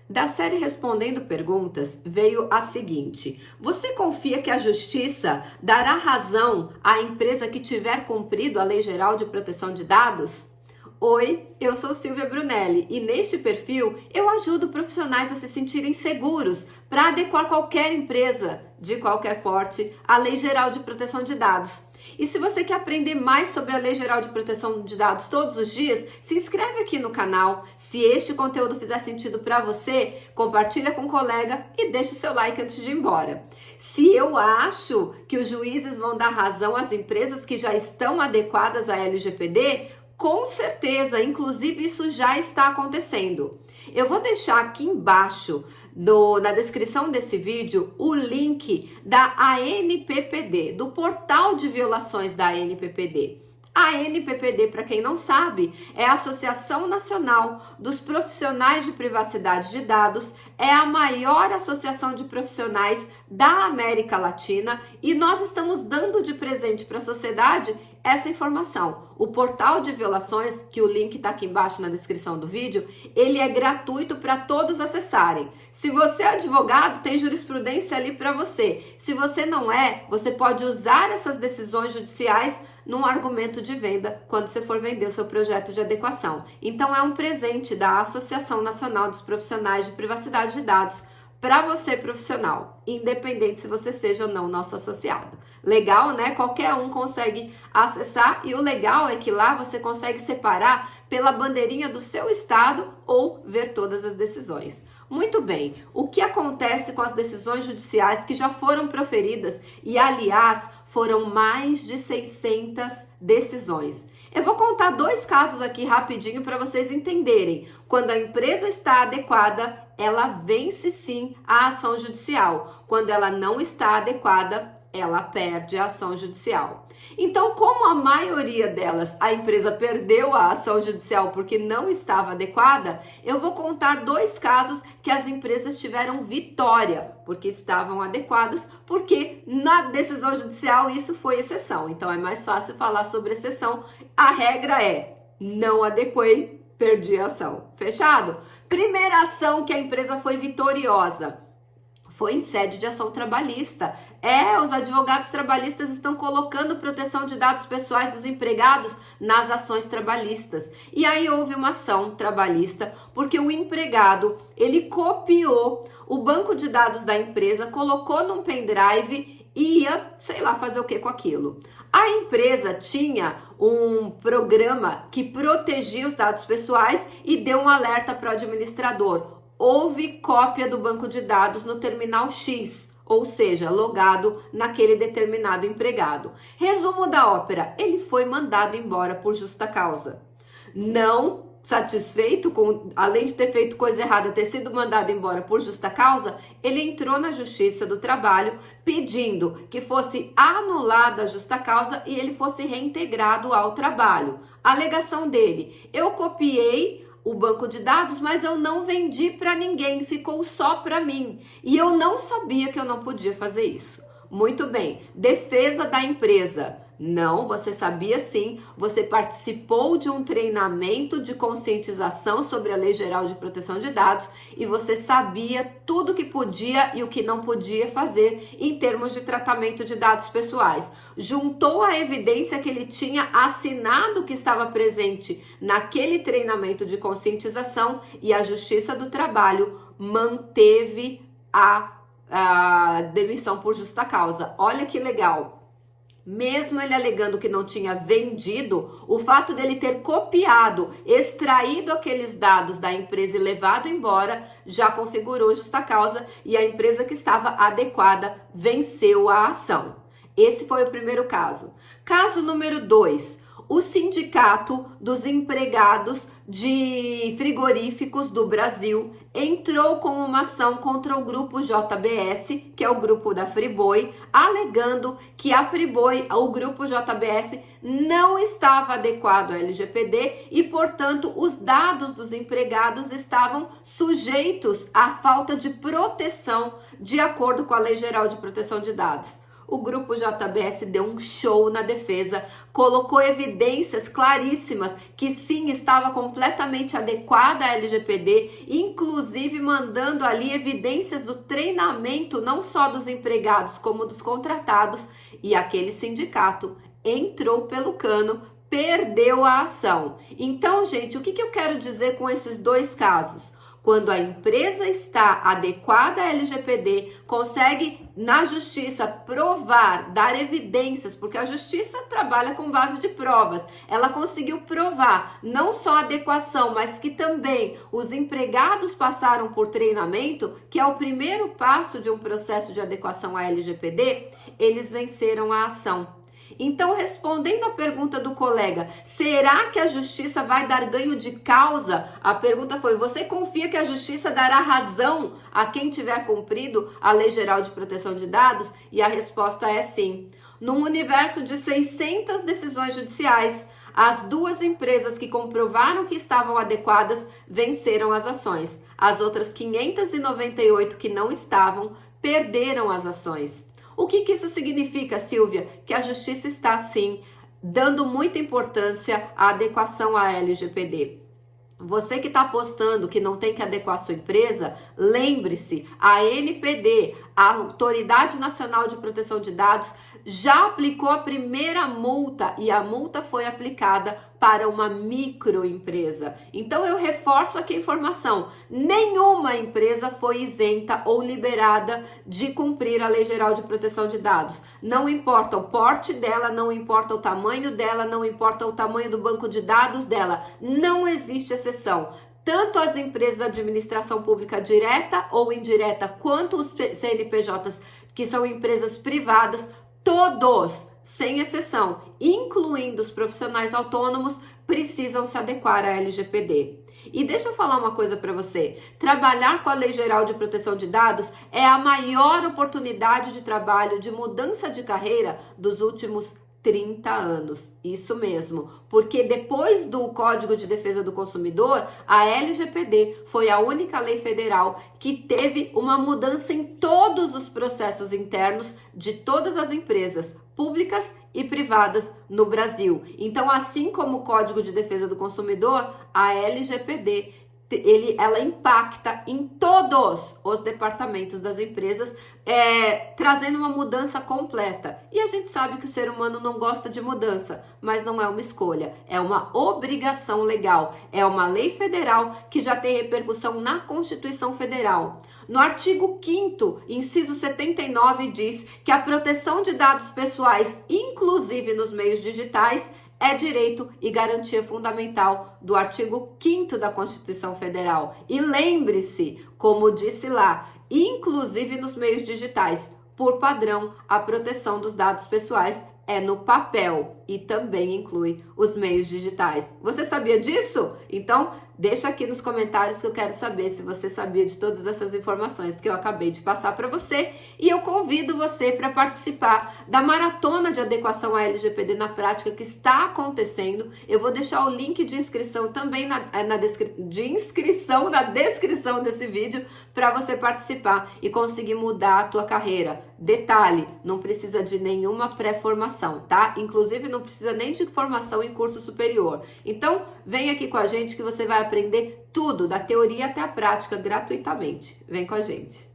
Da série Respondendo Perguntas, veio a seguinte: você confia que a Justiça dará razão à empresa que tiver cumprido a Lei Geral de Proteção de Dados? Oi, eu sou Silvia Brunelli e neste perfil eu ajudo profissionais a se sentirem seguros para adequar qualquer empresa de qualquer porte à Lei Geral de Proteção de Dados. E se você quer aprender mais sobre a Lei Geral de Proteção de Dados todos os dias, se inscreve aqui no canal. Se este conteúdo fizer sentido para você, compartilha com um colega e deixa o seu like antes de ir embora. Se eu acho que os juízes vão dar razão às empresas que já estão adequadas à LGPD, com certeza, inclusive isso já está acontecendo. Eu vou deixar aqui embaixo, na descrição desse vídeo, o link da ANPPD, do portal de violações da ANPPD. A ANPPD, para quem não sabe, é a Associação Nacional dos Profissionais de Privacidade de Dados, é a maior associação de profissionais da América Latina e nós estamos dando de presente para a sociedade essa informação. O portal de violações, que o link está aqui embaixo na descrição do vídeo, ele é gratuito para todos acessarem. Se você é advogado, tem jurisprudência ali para você. Se você não é, você pode usar essas decisões judiciais num argumento de venda quando você for vender o seu projeto de adequação. Então é um presente da Associação Nacional dos Profissionais de Privacidade de Dados para você profissional, independente se você seja ou não nosso associado. Legal, né? Qualquer um consegue acessar e o legal é que lá você consegue separar pela bandeirinha do seu estado ou ver todas as decisões. Muito bem, o que acontece com as decisões judiciais que já foram proferidas e, aliás, foram mais de 600 decisões? Eu vou contar dois casos aqui rapidinho para vocês entenderem. Quando a empresa está adequada, ela vence sim a ação judicial. Quando ela não está adequada, ela perde a ação judicial. Então, como a maioria delas, a empresa perdeu a ação judicial porque não estava adequada, eu vou contar dois casos que as empresas tiveram vitória, porque estavam adequadas, porque na decisão judicial isso foi exceção. Então, é mais fácil falar sobre exceção. A regra é, não adequei, perdi a ação. Fechado? Primeira ação que a empresa foi vitoriosa foi em sede de ação trabalhista. Os advogados trabalhistas estão colocando proteção de dados pessoais dos empregados nas ações trabalhistas. E aí houve uma ação trabalhista porque o empregado, ele copiou o banco de dados da empresa, colocou num pendrive e ia, sei lá, fazer o que com aquilo. A empresa tinha um programa que protegia os dados pessoais e deu um alerta para o administrador. Houve cópia do banco de dados no terminal X, ou seja, logado naquele determinado empregado. Resumo da ópera, ele foi mandado embora por justa causa. Não satisfeito, além de ter feito coisa errada, ter sido mandado embora por justa causa, ele entrou na Justiça do Trabalho pedindo que fosse anulada a justa causa e ele fosse reintegrado ao trabalho. A alegação dele, eu copiei o banco de dados, mas eu não vendi para ninguém, ficou só para mim. E eu não sabia que eu não podia fazer isso. Muito bem, defesa da empresa. Não, você sabia sim, você participou de um treinamento de conscientização sobre a Lei Geral de Proteção de Dados e você sabia tudo o que podia e o que não podia fazer em termos de tratamento de dados pessoais. Juntou a evidência que ele tinha assinado que estava presente naquele treinamento de conscientização e a Justiça do Trabalho manteve a demissão por justa causa. Olha que legal. Mesmo ele alegando que não tinha vendido, o fato dele ter copiado, extraído aqueles dados da empresa e levado embora, já configurou justa causa e a empresa que estava adequada venceu a ação. Esse foi o primeiro caso. Caso número 2. O Sindicato dos Empregados de Frigoríficos do Brasil entrou com uma ação contra o grupo JBS, que é o grupo da Friboi, alegando que a Friboi, o grupo JBS, não estava adequado à LGPD e, portanto, os dados dos empregados estavam sujeitos à falta de proteção de acordo com a Lei Geral de Proteção de Dados. O grupo JBS deu um show na defesa, colocou evidências claríssimas que sim, estava completamente adequada à LGPD, inclusive mandando ali evidências do treinamento não só dos empregados como dos contratados, e aquele sindicato entrou pelo cano, perdeu a ação. Então, gente, o que eu quero dizer com esses dois casos? Quando a empresa está adequada à LGPD, consegue na justiça provar, dar evidências, porque a justiça trabalha com base de provas. Ela conseguiu provar não só a adequação, mas que também os empregados passaram por treinamento, que é o primeiro passo de um processo de adequação à LGPD, eles venceram a ação. Então, respondendo à pergunta do colega, será que a justiça vai dar ganho de causa? A pergunta foi, você confia que a justiça dará razão a quem tiver cumprido a Lei Geral de Proteção de Dados? E a resposta é sim. Num universo de 600 decisões judiciais, as duas empresas que comprovaram que estavam adequadas venceram as ações. As outras 598 que não estavam perderam as ações. O que isso significa, Silvia? Que a justiça está, sim, dando muita importância à adequação à LGPD. Você que está apostando que não tem que adequar a sua empresa, lembre-se, a ANPD, a Autoridade Nacional de Proteção de Dados, já aplicou a primeira multa e a multa foi aplicada para uma microempresa. Então eu reforço aqui a informação, nenhuma empresa foi isenta ou liberada de cumprir a Lei Geral de Proteção de Dados. Não importa o porte dela, não importa o tamanho dela, não importa o tamanho do banco de dados dela, não existe exceção. Tanto as empresas da administração pública direta ou indireta, quanto os CNPJs, que são empresas privadas, todos, sem exceção, incluindo os profissionais autônomos, precisam se adequar à LGPD. E deixa eu falar uma coisa para você, trabalhar com a Lei Geral de Proteção de Dados é a maior oportunidade de trabalho, de mudança de carreira dos últimos 30 anos, isso mesmo, porque depois do Código de Defesa do Consumidor, a LGPD foi a única lei federal que teve uma mudança em todos os processos internos de todas as empresas públicas e privadas no Brasil. Então, assim como o Código de Defesa do Consumidor, a LGPD ela impacta em todos os departamentos das empresas, trazendo uma mudança completa. E a gente sabe que o ser humano não gosta de mudança, mas não é uma escolha, é uma obrigação legal, é uma lei federal que já tem repercussão na Constituição Federal. No artigo 5º, inciso 79, diz que a proteção de dados pessoais, inclusive nos meios digitais, é direito e garantia fundamental do artigo 5º da Constituição Federal. E lembre-se, como disse lá, inclusive nos meios digitais, por padrão, a proteção dos dados pessoais é no papel e também inclui os meios digitais. Você sabia disso? Então, deixa aqui nos comentários que eu quero saber se você sabia de todas essas informações que eu acabei de passar para você. E eu convido você para participar da maratona de adequação à LGPD na prática que está acontecendo. Eu vou deixar o link de inscrição também na descrição desse vídeo para você participar e conseguir mudar a tua carreira. Detalhe, não precisa de nenhuma pré-formação, tá? Inclusive não precisa nem de formação em curso superior. Então, vem aqui com a gente que você vai aprender tudo, da teoria até a prática, gratuitamente. Vem com a gente.